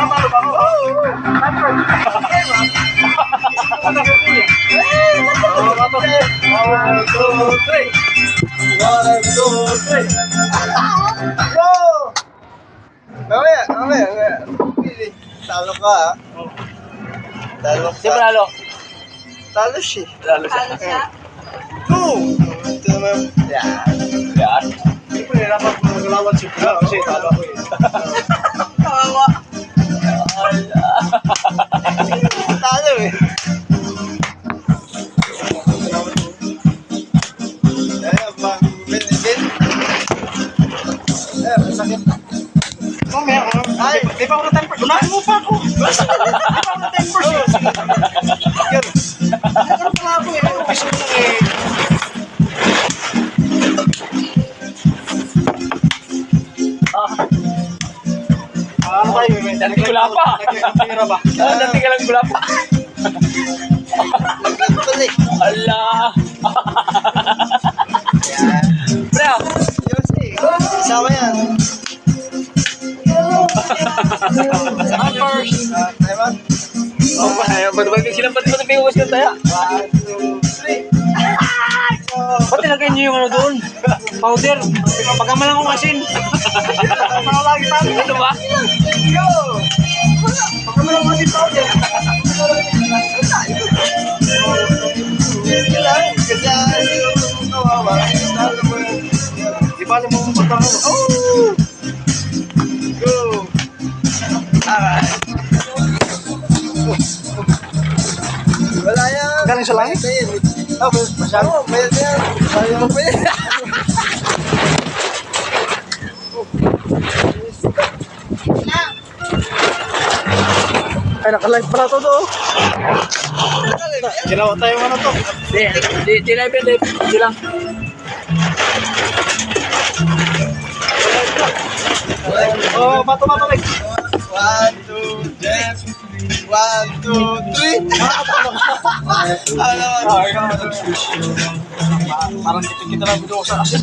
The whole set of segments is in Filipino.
Nakapalo ba ako? One, two, three. One, two, three. Go! Mamaya. Talo ka, ha? Talo ka. Siya panalo. Talo siya. Talo siya. Go! Ito naman. Yan. Hindi ko nirapat kung maglawan si Pula kasi talo ko eh. Kawawa. Talo eh. Ayan, mag-win-win. Ayan, masakit. Mamaya ako. Ay, Di pa ako na-temper. Unahin mo pa ako. Di pa ako na-temper. yun. Nagkaroon pa ako eh. Gusto ko lang eh. Ano tayo? Dati gula pa. Nagkakapira ba? Dati ka lang gula pa. Nagkakapalik. Ala. Pre, Yossi, isama yan. First. Taiwan. ba't sila pati pinuwas ka tayo? 1, 2, 3. Ba't nilagay niyo yung ano doon? Powder. Pagkamalang kong asin. Lagi tayo. Ano ba? Go! Pagkamalang kasi powder. Yun lang. Kasi yung kawawa. Talo mo yun. Di ba alam mo kung ba't ako? Oh! Go! Alright. Wala yan. Galing sa langit? Oh, masyado. Mayat yan. Sayang pa yan. Ay, naka-live pala to do. Ginawa tayo ano to. Di live yan, Dave. Di lang. Oh, matumatulig. 1, 2, 3. 1, 2, 3. Parang kita lang video sa asin.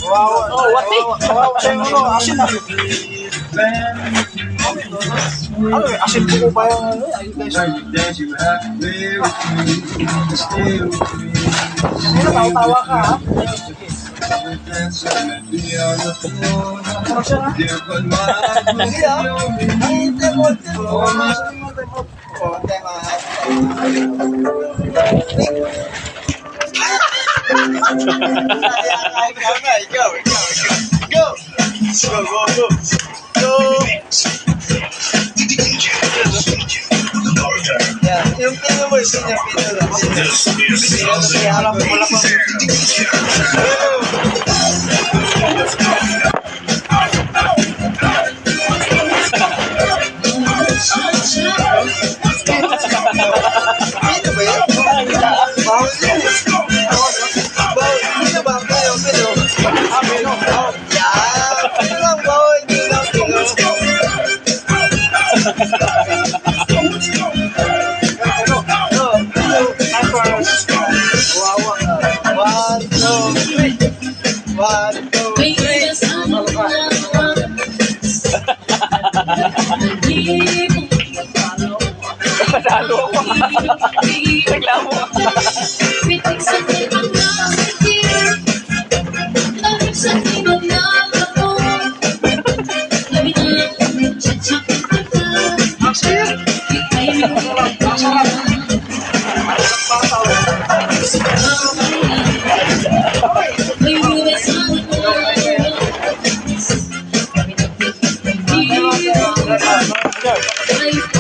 Wow. Oh, what the? Wow, sa yung ano, asin na. Ano eh, asin po ba yung ano? Ayun guys. Ano, tawa ka ha? Ano siya ha? Yung pino mo, yung pino lang. Pino ba yun? Bawal yun. Pino ba? Pino. Pino. Yan. Pino lang, bawal. Pino. One, two, three. One, two, three. Panalo ako. Reklamo. Ay,